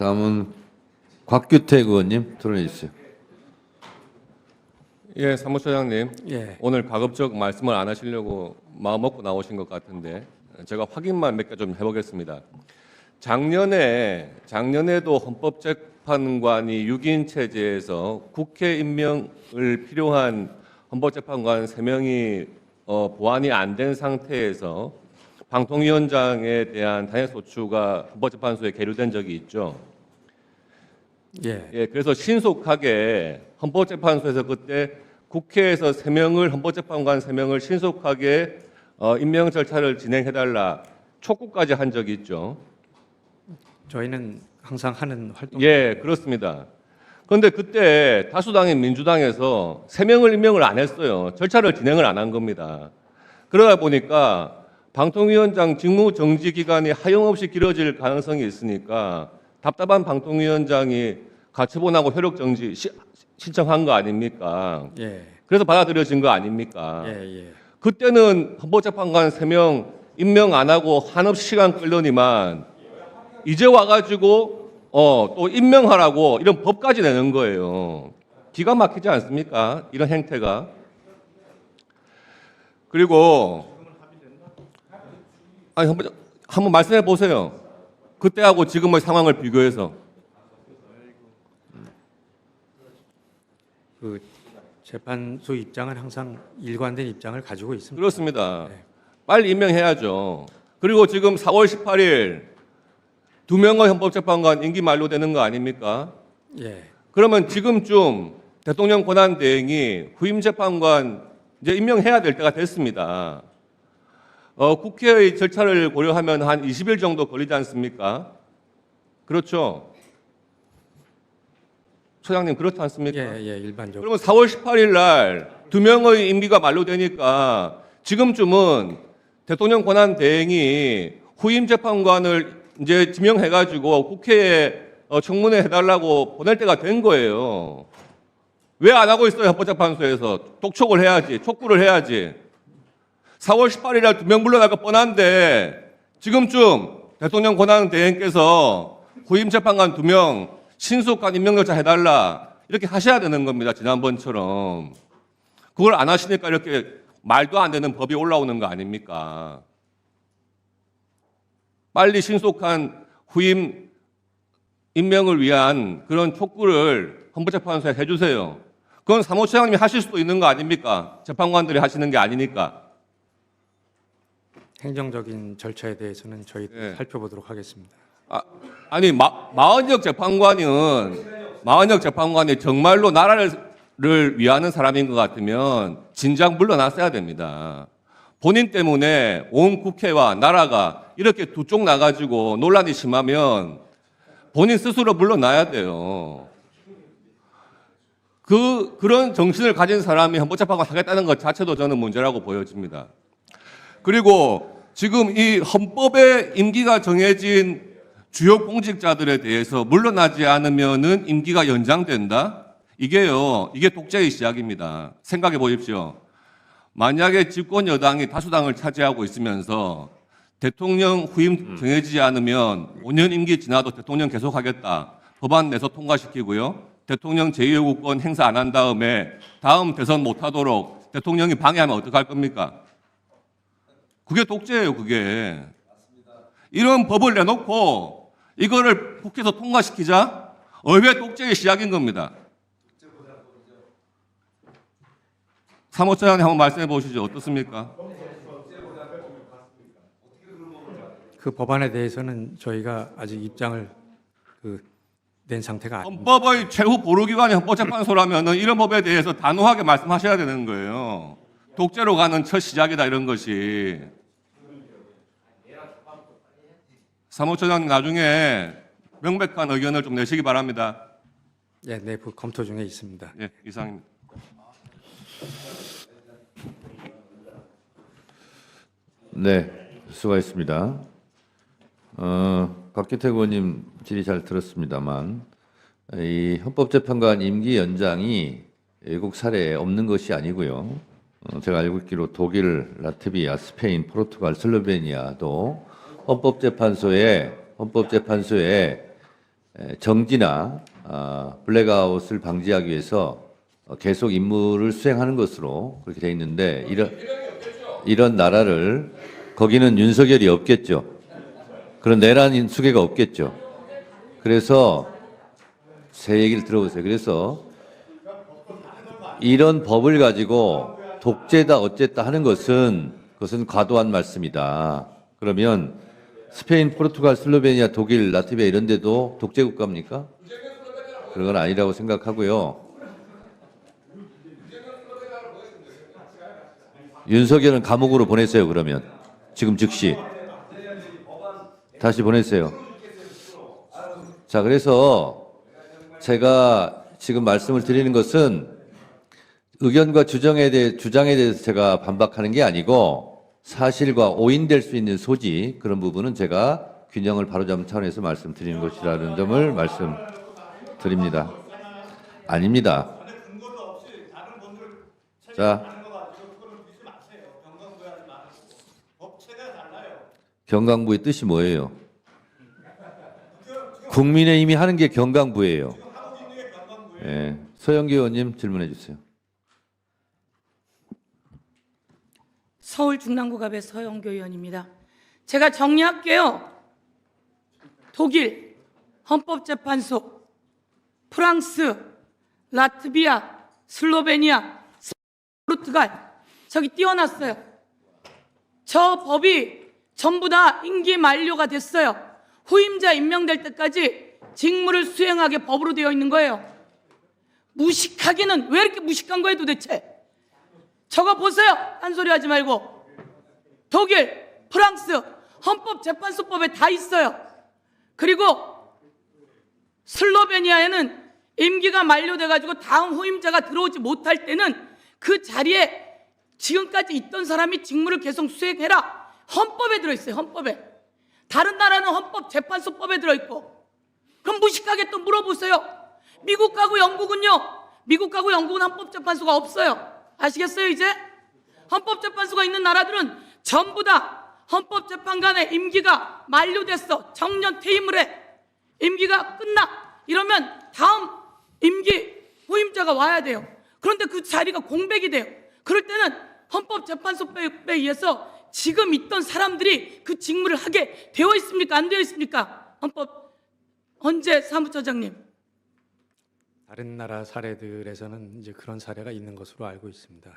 다음은 곽규택 의원님 토론해 주세요. 예, 사무처장님. 예. 오늘 가급적 말씀을 안 하시려고 마음 먹고 나오신 것 같은데 제가 확인만 몇 개 좀 해보겠습니다. 작년에도 헌법재판관이 6인 체제에서 국회 임명을 필요한 헌법재판관 3명이 보완이 안 된 상태에서 방통위원장에 대한 단핵소추가 헌법재판소에 계류된 적이 있죠. 예. 예, 그래서 신속하게 헌법재판소에서 그때 국회에서 3명을 헌법재판관 3명을 신속하게 임명 절차를 진행해달라 촉구까지 한 적이 있죠. 저희는 항상 하는 활동. 예, 그렇습니다. 그런데 그때 다수당인 민주당에서 3명을 임명을 안 했어요. 절차를 진행을 안 한 겁니다. 그러다 보니까 방통위원장 직무 정지 기간이 하염없이 길어질 가능성이 있으니까 답답한 방통위원장이 가처분하고 효력 정지 신청한 거 아닙니까? 예. 그래서 받아들여진 거 아닙니까? 예. 예. 그때는 헌법재판관 3명 임명 안 하고 한없이 시간 끌려니만 이제 와가지고 또 임명하라고 이런 법까지 내는 거예요. 기가 막히지 않습니까? 이런 행태가. 그리고 아니 한번 말씀해 보세요. 그때하고 지금의 상황을 비교해서. 그 재판소 입장은 항상 일관된 입장을 가지고 있습니다. 그렇습니다. 네. 빨리 임명해야죠. 그리고 지금 4월 18일 2명의 헌법재판관 임기 만료되는 거 아닙니까? 예. 그러면 지금쯤 대통령 권한 대행이 후임 재판관 이제 임명해야 될 때가 됐습니다. 국회의 절차를 고려하면 한 20일 정도 걸리지 않습니까? 그렇죠. 소장님 그렇지 않습니까? 예. 일반적으로. 그러면 4월 18일 날 2명의 임기가 만료되니까 지금쯤은 대통령 권한 대행이 후임 재판관을 이제 지명해가지고 국회에 청문회 해달라고 보낼 때가 된 거예요. 왜 안 하고 있어요? 헌법재판소에서 독촉을 해야지, 촉구를 해야지. 4월 18일 날 2명 물러날 거 뻔한데 지금쯤 대통령 권한 대행께서 후임 재판관 2명 신속한 임명 절차 해달라 이렇게 하셔야 되는 겁니다. 지난번처럼. 그걸 안 하시니까 이렇게 말도 안 되는 법이 올라오는 거 아닙니까? 빨리 신속한 후임 임명을 위한 그런 촉구를 헌법재판소에 해주세요. 그건 사무처장님이 하실 수도 있는 거 아닙니까? 재판관들이 하시는 게 아니니까. 행정적인 절차에 대해서는 저희 예. 살펴보도록 하겠습니다. 아니 마은혁 재판관이 정말로 나라를 위하는 사람인 것 같으면 진작 물러났어야 됩니다. 본인 때문에 온 국회와 나라가 이렇게 두 쪽 나가지고 논란이 심하면 본인 스스로 물러나야 돼요. 그런 정신을 가진 사람이 헌법재판관 하겠다는 것 자체도 저는 문제라고 보여집니다. 그리고 지금 이 헌법에 임기가 정해진 주요 공직자들에 대해서 물러나지 않으면은 임기가 연장된다? 이게 독재의 시작입니다. 생각해 보십시오. 만약에 집권 여당이 다수당을 차지하고 있으면서 대통령 후임 정해지지 않으면 5년 임기 지나도 대통령 계속하겠다. 법안 내서 통과시키고요. 대통령 제2요구권 행사 안 한 다음에 다음 대선 못하도록 대통령이 방해하면 어떡할 겁니까? 그게 독재예요, 그게. 이런 법을 내놓고 이거를 국회에서 통과시키자? 의회 독재의 시작인 겁니다. 사무처장님 한번 말씀해 보시죠. 어떻습니까? 그 법안에 대해서는 저희가 아직 입장을 낸 상태가 아닙니다. 헌법의 최후 보루기관이 헌법재판소라면 이런 법에 대해서 단호하게 말씀하셔야 되는 거예요. 독재로 가는 첫 시작이다 이런 것이. 사무처장님 나중에 명백한 의견을 좀 내시기 바랍니다. 예, 내부 검토 중에 있습니다. 예, 이상입니다. 네, 수고하셨습니다. 곽규택 의원님 질의 잘 들었습니다만 이 헌법재판관 임기 연장이 외국 사례에 없는 것이 아니고요. 제가 알고 있기로 독일, 라트비아, 스페인, 포르투갈, 슬로베니아도 헌법재판소에 정지나 블랙아웃을 방지하기 위해서 계속 임무를 수행하는 것으로 그렇게 돼 있는데 이런 나라를 거기는 윤석열이 없겠죠. 그런 내란 수계가 없겠죠. 그래서 제 얘기를 들어보세요. 그래서 이런 법을 가지고 독재다 어쨌다 하는 그것은 과도한 말씀이다. 그러면 스페인, 포르투갈, 슬로베니아, 독일, 라트비아 이런 데도 독재 국가입니까? 그런 건 아니라고 생각하고요. 윤석열은 감옥으로 보내세요. 그러면 지금 즉시 다시 보내세요. 자, 그래서 제가 지금 말씀을 드리는 것은 의견과 주장에 대해서 제가 반박하는 게 아니고 사실과 오인될 수 있는 소지 그런 부분은 제가 균형을 바로잡는 차원에서 말씀드리는 것이라는 점을 말씀드립니다. 아닙니다. 자, 경강부의 뜻이 뭐예요? 국민의힘이 하는 게 경강부예요. 네. 서영기 의원님 질문해 주세요. 서울 중랑구갑의 서영교 의원입니다. 제가 정리할게요. 독일 헌법재판소, 프랑스, 라트비아, 슬로베니아, 포르투갈 저기 띄워놨어요. 저 법이 전부 다 임기 만료가 됐어요. 후임자 임명될 때까지 직무를 수행하게 법으로 되어 있는 거예요. 무식하기는 왜 이렇게 무식한 거예요 도대체? 저거 보세요. 한 소리 하지 말고. 독일, 프랑스 헌법재판소법에 다 있어요. 그리고 슬로베니아에는 임기가 만료돼가지고 다음 후임자가 들어오지 못할 때는 그 자리에 지금까지 있던 사람이 직무를 계속 수행해라. 헌법에 들어있어요. 헌법에. 다른 나라는 헌법재판소법에 들어있고. 그럼 무식하게 또 물어보세요. 미국하고 영국은요. 미국하고 영국은 헌법재판소가 없어요. 아시겠어요 이제? 헌법재판소가 있는 나라들은 전부 다 헌법재판관의 임기가 만료됐어. 정년 퇴임을 해. 임기가 끝나. 이러면 다음 임기 후임자가 와야 돼요. 그런데 그 자리가 공백이 돼요. 그럴 때는 헌법재판소법에 의해서 지금 있던 사람들이 그 직무를 하게 되어 있습니까? 안 되어 있습니까? 헌법 헌재 사무처장님. 다른 나라 사례들에서는 이제 그런 사례가 있는 것으로 알고 있습니다.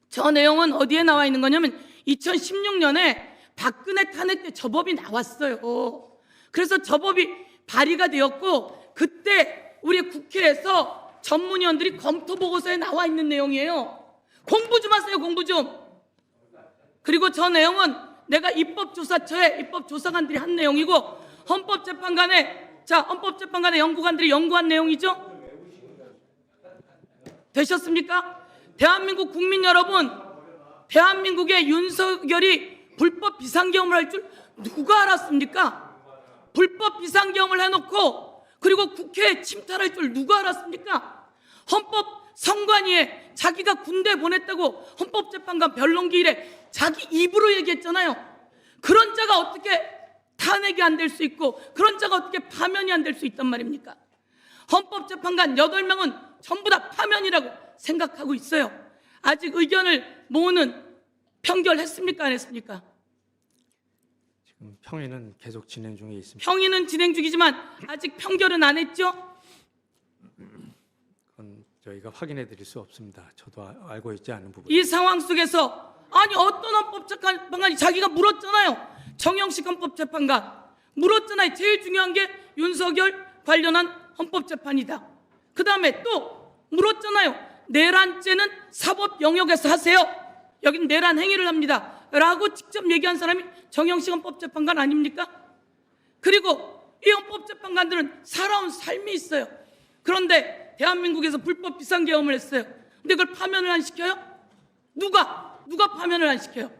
저 내용은 어디에 나와 있는 거냐면 2016년에 박근혜 탄핵 때 저 법이 나왔어요. 그래서 저 법이 발의가 되었고 그때 우리 국회에서 전문위원들이 검토 보고서에 나와 있는 내용이에요. 공부 좀 하세요. 공부 좀. 그리고 저 내용은 내가 입법조사처에 입법조사관들이 한 내용이고 헌법재판관의 연구관들이 연구한 내용이죠. 되셨습니까? 대한민국 국민 여러분, 대한민국의 윤석열이 불법 비상계엄을 할 줄 누가 알았습니까? 불법 비상계엄을 해놓고 그리고 국회에 침탈할 줄 누가 알았습니까? 헌법 선관위에 자기가 군대 보냈다고 헌법재판관 변론기일에 자기 입으로 얘기했잖아요. 그런 자가 어떻게 탄핵이 안 될 수 있고 그런 자가 어떻게 파면이 안 될 수 있단 말입니까? 헌법재판관 8명은 전부 다 파면이라고 생각하고 있어요. 아직 의견을 모으는 평결했습니까? 안 했습니까? 지금 평의는 계속 진행 중에 있습니다. 평의는 진행 중이지만 아직 평결은 안 했죠? 그건 저희가 확인해 드릴 수 없습니다. 저도 알고 있지 않은 부분. 이 상황 속에서 아니 어떤 헌법재판관이 자기가 물었잖아요. 정영식 헌법재판관 물었잖아요. 제일 중요한 게 윤석열 관련한 헌법재판이다. 그 다음에 또 물었잖아요. 내란죄는 사법 영역에서 하세요. 여긴 내란 행위를 합니다. 라고 직접 얘기한 사람이 정영식 헌법재판관 아닙니까? 그리고 이 헌법재판관들은 살아온 삶이 있어요. 그런데 대한민국에서 불법 비상계엄을 했어요. 근데 그걸 파면을 안 시켜요? 누가 파면을 안 시켜요?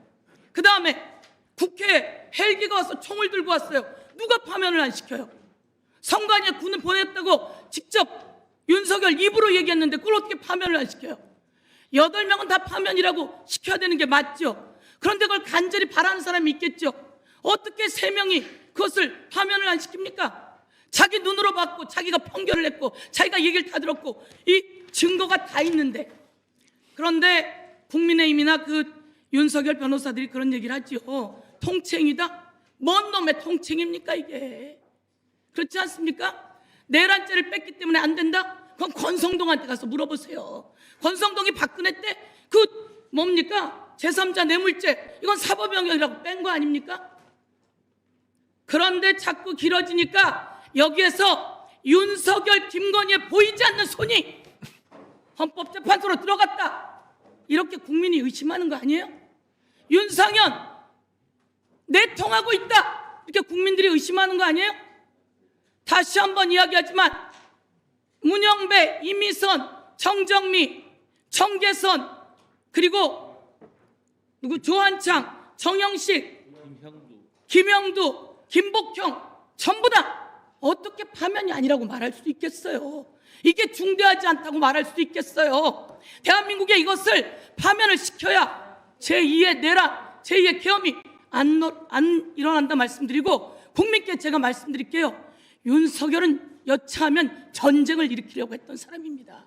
그 다음에 국회에 헬기가 와서 총을 들고 왔어요. 누가 파면을 안 시켜요? 선관위에 군을 보냈다고 직접 윤석열 입으로 얘기했는데 그걸 어떻게 파면을 안 시켜요? 8명은 다 파면이라고 시켜야 되는 게 맞죠. 그런데 그걸 간절히 바라는 사람이 있겠죠. 어떻게 3명이 그것을 파면을 안 시킵니까? 자기 눈으로 봤고 자기가 판결을 했고 자기가 얘기를 다 들었고 이 증거가 다 있는데, 그런데 국민의힘이나 그 윤석열 변호사들이 그런 얘기를 하지요. 통칭이다? 뭔 놈의 통칭입니까 이게? 그렇지 않습니까? 내란죄를 뺐기 때문에 안 된다? 그럼 권성동한테 가서 물어보세요. 권성동이 박근혜 때 그 뭡니까? 제3자 뇌물죄, 이건 사법영역이라고 뺀 거 아닙니까? 그런데 자꾸 길어지니까 여기에서 윤석열, 김건희의 보이지 않는 손이 헌법재판소로 들어갔다, 이렇게 국민이 의심하는 거 아니에요? 윤상현 내통하고 있다, 이렇게 국민들이 의심하는 거 아니에요? 다시 한번 이야기하지만 문영배, 이미선, 정정미, 정계선, 그리고 누구 조한창, 정영식, 김형두, 김복형 전부 다 어떻게 파면이 아니라고 말할 수 있겠어요? 이게 중대하지 않다고 말할 수 있겠어요? 대한민국에 이것을 파면을 시켜야 제2의 내란, 제2의 계엄이 안 일어난다 말씀드리고, 국민께 제가 말씀드릴게요. 윤석열은 여차하면 전쟁을 일으키려고 했던 사람입니다.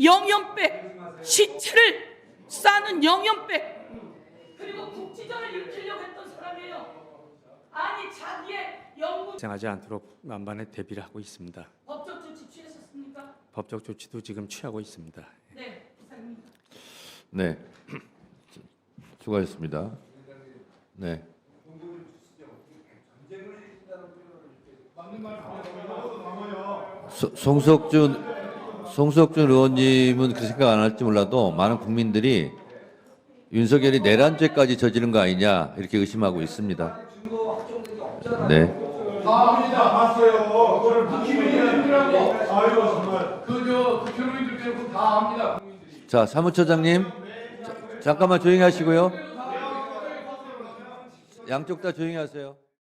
영연백, 시체를 싸는 영연백, 그리고 국지전을 일으키려고 했던 사람이에요. 아니 자기의 연구 발생하지 않도록 만반의 대비를 하고 있습니다. 법적 조치 취하셨습니까? 법적 조치도 지금 취하고 있습니다. 네, 이상입니다. 네, 수고하셨습니다. 네. 송석준 의원님은 그 생각 안 할지 몰라도 많은 국민들이 윤석열이 내란죄까지 저지른 거 아니냐 이렇게 의심하고 있습니다. 네. 다합니다. 봤어요. 그걸 국힘이라고. 아이고 정말. 국회의원님들 다 합니다. 자, 사무처장님 잠깐만 조용히 하시고요. 양쪽 다 조용히 하세요.